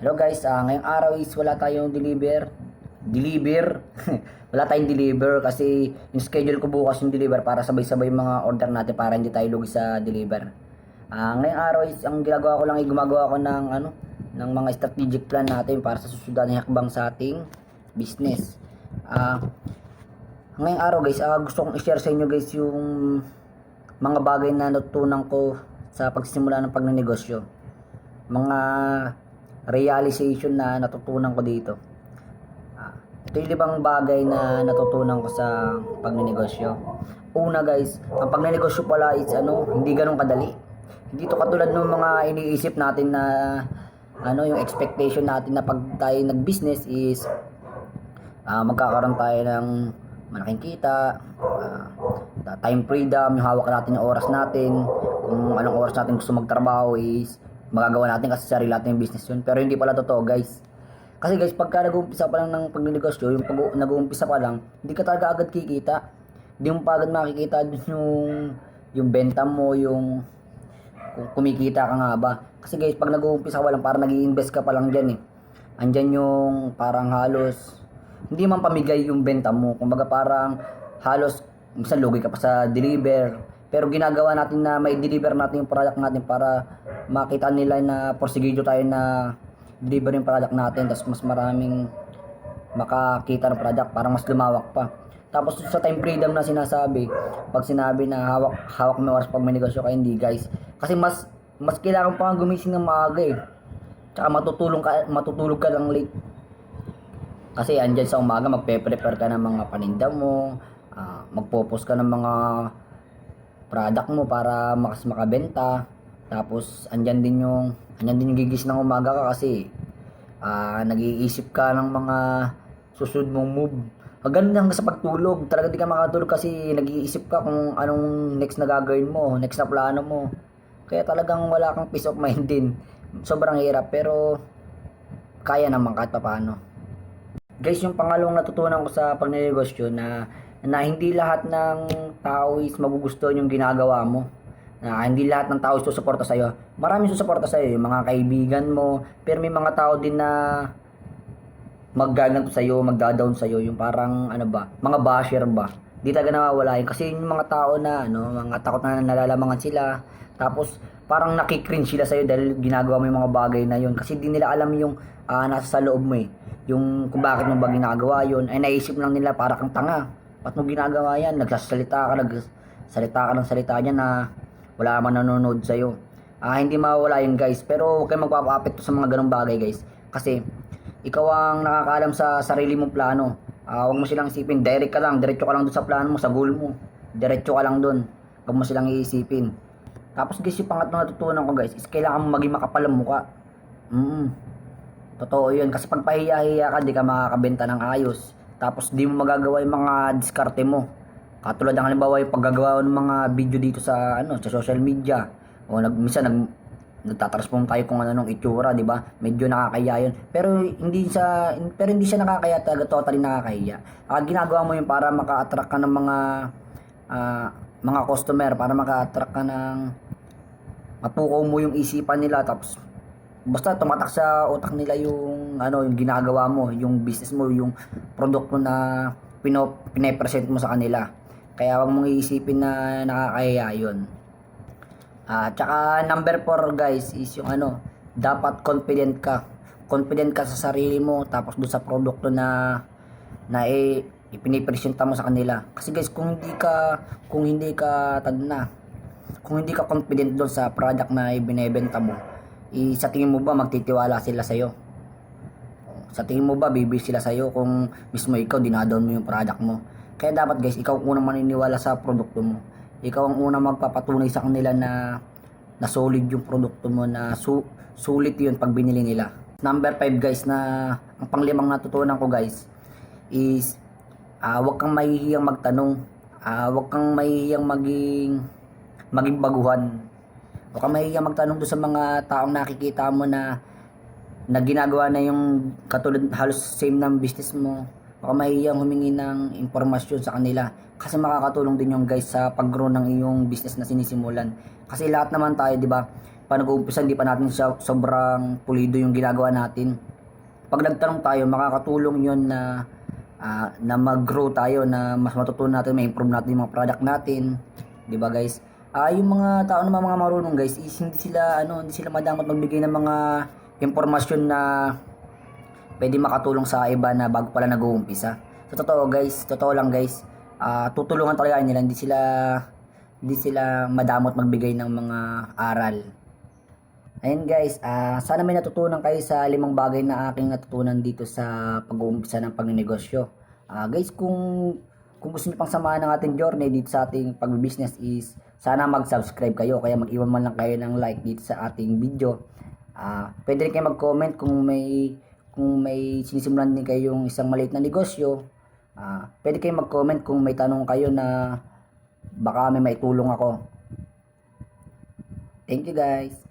Hello guys, ngayong araw is wala tayong deliver. Wala tayong deliver kasi yung schedule ko bukas yung deliver para sabay-sabay yung mga order natin para hindi tayo lugi sa deliver. Ngayong araw is ang ginagawa ko lang ay gumagawa ko ng mga strategic plan natin para sa susunod na hakbang sa ating business. Ngayong araw guys, gusto kong i-share sa inyo guys yung mga bagay na natutunan ko sa pagsisimula ng pagnenegosyo. Mga realization na natutunan ko dito. Ito yung 5 bagay na natutunan ko sa pagnenegosyo. Una guys, ang pagnenegosyo pala is hindi ganun kadali. Hindi to katulad ng mga iniisip natin na yung expectation natin na pag tayo nag-business is magkakaroon tayo ng malaking kita, time freedom, yung hawak natin yung oras natin, kung anong oras natin gusto magtrabaho is magagawa natin kasi sarili natin yung business yun. Pero hindi pala totoo guys. Kasi guys, pagka nag-uumpisa pa lang ng pagnenegosyo, yung nag-uumpisa pa lang, hindi ka talaga agad kikita. Hindi mo pa agad makikita yung benta mo, yung kung kumikita ka nga ba. Kasi guys, pag nag-uumpisa ka pa lang, parang nag-i-invest ka pa lang dyan eh. Andyan yung parang halos, hindi man pamigay yung benta mo. Kumbaga parang halos, minsan lugi ka pa sa deliver. Pero ginagawa natin na may deliver natin yung product natin para makita nila na porsigido tayo na deliver yung product natin. Tapos mas maraming makakita ng product para mas lumawak pa. Tapos sa time freedom na sinasabi, pag sinabi na hawak mo oras pag may negosyo ka, hindi guys. Kasi mas kailangan pa nga gumising ng maaga eh. Tsaka matutulog ka lang late. Kasi andyan sa umaga magpe-prepare ka ng mga paninda mo, magpo-post ka ng mga product mo para makabenta. Tapos andyan din yung gigising ng umaga ka kasi nag-iisip ka ng mga susunod mong move. Ganun lang sa pagtulog. Talaga di ka makatulog kasi nag-iisip ka kung anong next na gagawin mo, next na plano mo. Kaya talagang wala kang peace of mind din. Sobrang hirap pero kaya naman kahit paano. Guys, yung pangalawang natutunan ko sa pagnenegosyo na hindi lahat ng tao is magugustuhan yung ginagawa mo. Na hindi lahat ng tao is susuporta sa'yo. Maraming susuporta sa'yo, yung mga kaibigan mo. Pero may mga tao din na maggaganto sa'yo, magda-down sa'yo. Yung parang mga basher ba. Di talaga nawawala yun. Kasi yung mga tao na mga takot na nalalamangan sila. Tapos parang nakikringe sila sa'yo dahil ginagawa mo yung mga bagay na yun. Kasi di nila alam yung nasa sa loob mo eh. Yung kung bakit mo ba ginagawa yun. Ay naisip lang nila para kang tanga. Ba't mo ginagawa yan? Nagsasalita ka ng salita niya na wala man nanonood sa'yo. Hindi mawawala yun guys. Pero huwag kayong magpapa-apekto sa mga ganong bagay guys. Kasi ikaw ang nakakaalam sa sarili mong plano. Huwag mo silang isipin. Diretso ka lang dun sa plano mo, sa goal mo. Diretso ka lang dun. Huwag mo silang iisipin. Tapos guys, yung pangatlong natutunan ko guys is kailangan mo maging makapal ang mukha. Totoo yun. Kasi pag pahiya-hiya ka, di ka makakabenta ng ayos. Tapos di mo magagawa yung mga diskarte mo. Katulad ng halimbawa yung paggagawa ng mga video dito sa social media. O minsan nagtatransform tayo kung anong itsura, di ba? Medyo nakakahiya yun. Pero hindi siya nakakahiya talaga, totally nakakahiya. Ginagawa mo yun para maka-attract ka ng mga customer, para maka-attract ka ng mapukaw mo yung isipan nila, tapos basta tumatak sa utak nila yung yung ginagawa mo, yung business mo, yung produkto na pine-present mo sa kanila. Kaya wag mong iisipin na nakakahiya yun. Tsaka number 4 guys is yung dapat confident ka. Confident ka sa sarili mo, tapos doon sa produkto na ipinipresenta mo sa kanila. Kasi guys, kung hindi ka confident doon sa product na ibinebenta mo, sa tingin mo ba magtitiwala sila sa'yo? Sa tingin mo ba bibili sila sa'yo kung mismo ikaw dinadown mo yung product mo? Kaya dapat guys, ikaw ang unang maniniwala sa produkto mo. Ikaw ang unang magpapatunay sa kanila na solid yung produkto mo, na sulit yun pag binili nila. Number 5 guys, na ang panglimang natutunan ko guys is huwag kang mahihiyang magtanong. Huwag kang mahihiyang maging baguhan. Huwag kang mahihiyang magtanong doon sa mga taong nakikita mo na ginagawa na yung katulad halos same ng business mo. Huwag kang mahihiyang humingi ng impormasyon sa kanila. Kasi makakatulong din yung guys sa pag-grow ng iyong business na sinisimulan. Kasi lahat naman tayo, di ba? pa nag-uumpisa, hindi pa natin sobrang pulido yung ginagawa natin. Pag nagtanong tayo, makakatulong yun na mag-grow tayo, na mas matutunan natin, may improve natin yung mga product natin, 'di ba guys? Yung mga tao naman, mga marunong guys, is hindi sila madamot magbigay ng mga impormasyon na pwede makatulong sa iba na bago pala nag-uumpisa. So totoo lang guys, tutulungan talaga nila, hindi sila madamot magbigay ng mga aral. Ayun guys, sana may natutunan kayo sa 5 bagay na aking natutunan dito sa pag-uumpisa ng pagnenegosyo. Guys, kung gusto niyo pang samahan ng ating journey dito sa ating pag-business, is sana mag-subscribe kayo, kaya mag-iwan man lang kayo ng like dito sa ating video. Pwede rin kayo mag-comment kung may sinisimulan din kayong isang maliit na negosyo. Pwede kayo mag-comment kung may tanong kayo na baka may maitulong ako. Thank you guys.